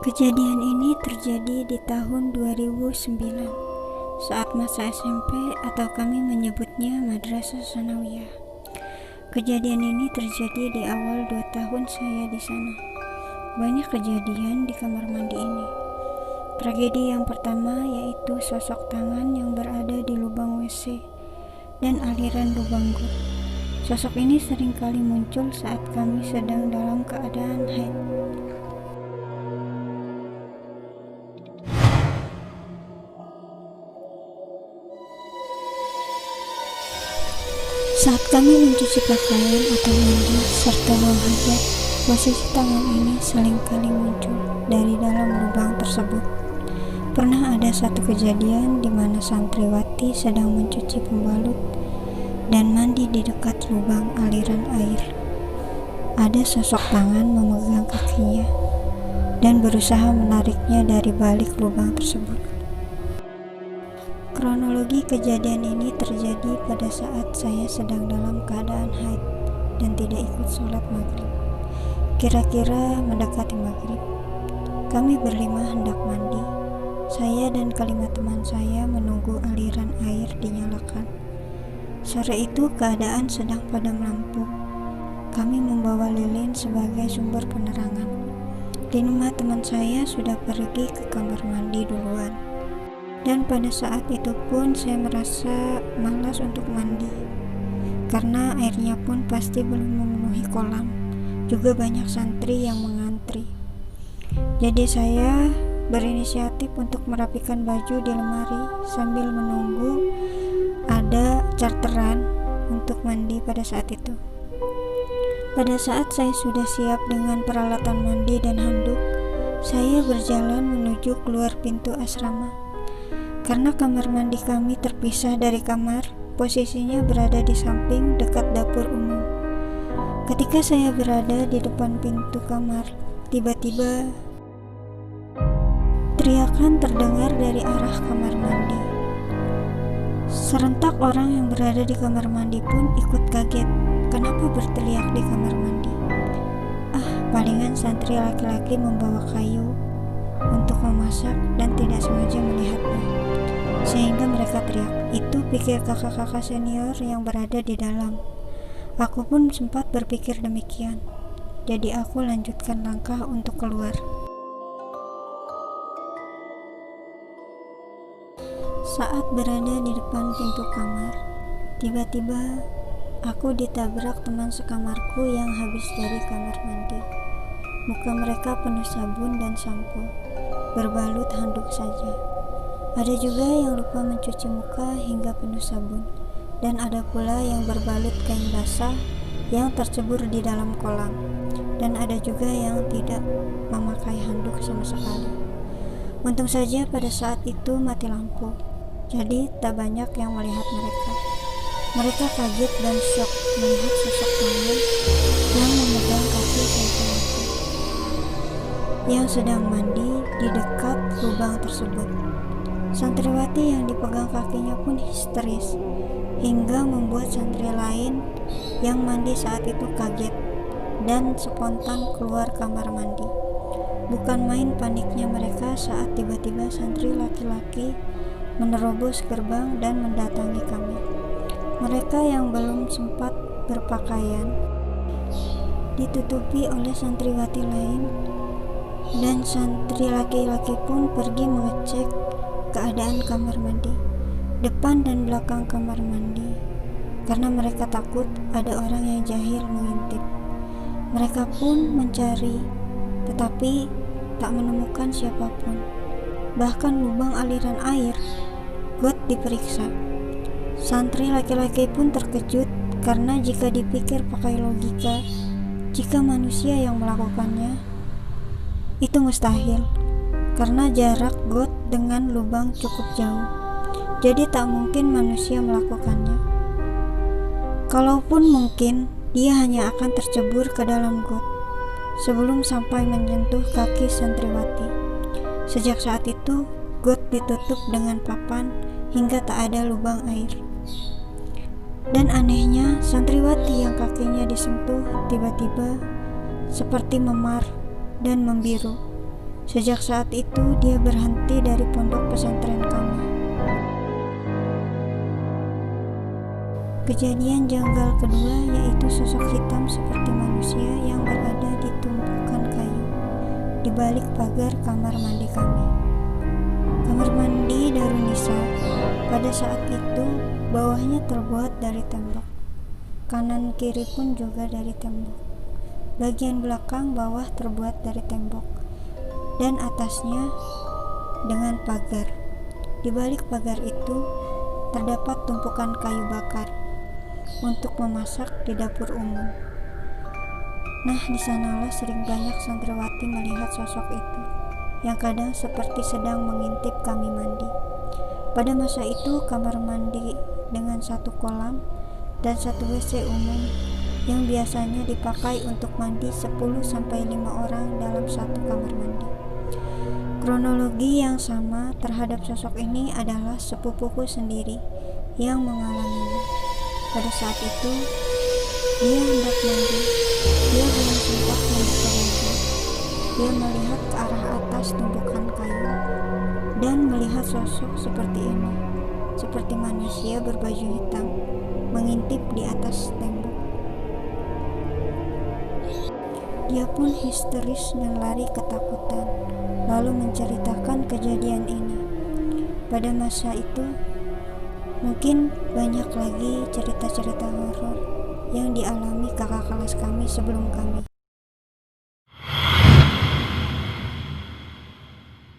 Kejadian ini terjadi di tahun 2009 saat masa SMP atau kami menyebutnya Madrasah Tsanawiyah. Kejadian ini terjadi di awal 2 tahun saya di sana. Banyak kejadian di kamar mandi ini. Tragedi yang pertama yaitu sosok tangan yang berada di lubang WC dan aliran lubang got. Sosok ini seringkali muncul saat kami sedang dalam keadaan haid. Saat kami mencuci pakaian atau mandi serta buang hajat, posisi tangan ini seringkali muncul dari dalam lubang tersebut. Pernah ada satu kejadian di mana santriwati sedang mencuci pembalut dan mandi di dekat lubang aliran air. Ada sosok tangan memegang kakinya dan berusaha menariknya dari balik lubang tersebut. Kronologi kejadian ini terjadi pada saat saya sedang dalam keadaan haid dan tidak ikut sholat maghrib. Kira-kira mendekati maghrib, kami berlima hendak mandi. Saya dan kelima teman saya menunggu aliran air dinyalakan. Sore itu keadaan sedang padam lampu. Kami membawa lilin sebagai sumber penerangan. 5 teman saya sudah pergi ke kamar mandi duluan. Dan pada saat itu pun saya merasa malas untuk mandi karena airnya pun pasti belum memenuhi kolam. Juga banyak santri yang mengantri. Jadi saya berinisiatif untuk merapikan baju di lemari sambil menunggu ada charteran untuk mandi pada saat itu. Pada saat saya sudah siap dengan peralatan mandi dan handuk, saya berjalan menuju keluar pintu asrama. Karena kamar mandi kami terpisah dari kamar, posisinya berada di samping dekat dapur umum. Ketika saya berada di depan pintu kamar, tiba-tiba teriakan terdengar dari arah kamar mandi. Serentak orang yang berada di kamar mandi pun ikut kaget. Kenapa berteriak di kamar mandi? Palingan santri laki-laki membawa kayu untuk memasak dan tidak sengaja melihatnya, sehingga mereka teriak. Itu pikir kakak-kakak senior yang berada di dalam. Aku pun sempat berpikir demikian. Jadi aku lanjutkan langkah untuk keluar. Saat berada di depan pintu kamar, tiba-tiba aku ditabrak teman sekamarku yang habis dari kamar mandi. Muka mereka penuh sabun dan sampo, berbalut handuk saja. Ada juga yang lupa mencuci muka hingga penuh sabun, dan ada pula yang berbalut kain basah yang tercebur di dalam kolam, dan ada juga yang tidak memakai handuk sama sekali. Untung saja pada saat itu mati lampu, jadi tak banyak yang melihat mereka. Mereka kaget dan syok melihat sosok tangan yang memegang kaki santriwati yang sedang mandi di dekat lubang tersebut. Santriwati yang dipegang kakinya pun histeris, hingga membuat santri lain yang mandi saat itu kaget dan spontan keluar kamar mandi. Bukan main paniknya mereka saat tiba-tiba santri laki-laki menerobos gerbang dan mendatangi kami. Mereka yang belum sempat berpakaian ditutupi oleh santriwati lain, dan santri laki-laki pun pergi mengecek keadaan kamar mandi, depan dan belakang kamar mandi, karena mereka takut ada orang yang jahil mengintip. Mereka pun mencari, tetapi tak menemukan siapapun. Bahkan lubang aliran air got diperiksa. Santri laki-laki pun terkejut karena jika dipikir pakai logika, jika manusia yang melakukannya, itu mustahil karena jarak got dengan lubang cukup jauh. Jadi tak mungkin manusia melakukannya. Kalaupun mungkin, dia hanya akan tercebur ke dalam got sebelum sampai menyentuh kaki santriwati. Sejak saat itu, got ditutup dengan papan hingga tak ada lubang air. Dan anehnya, santriwati yang kakinya disentuh tiba-tiba seperti memar dan membiru. Sejak saat itu, dia berhenti dari pondok pesantren kami. Kejadian janggal kedua yaitu sosok hitam seperti manusia yang berada di tumpukan kayu di balik pagar kamar mandi kami. Kamar mandi Darunisa pada saat itu bawahnya terbuat dari tembok, kanan kiri pun juga dari tembok, bagian belakang bawah terbuat dari tembok, dan atasnya dengan pagar. Di balik pagar itu terdapat tumpukan kayu bakar untuk memasak di dapur umum. Nah, di sanalah sering banyak santriwati melihat sosok itu, yang kadang seperti sedang mengintip kami mandi. Pada masa itu, kamar mandi dengan satu kolam dan satu WC umum yang biasanya dipakai untuk mandi 10-5 orang dalam satu kamar mandi. Kronologi yang sama terhadap sosok ini adalah sepupuku sendiri yang mengalaminya. Pada saat itu, dia hendak mandi. Dia belum sempat membuka baju. Dia melihat ke arah atas tumpukan kayu dan melihat sosok seperti ini, seperti manusia berbaju hitam, mengintip di atas tembok. Dia pun histeris dan lari ketakutan, lalu menceritakan kejadian ini. Pada masa itu, mungkin banyak lagi cerita-cerita horor yang dialami kakak kelas kami sebelum kami.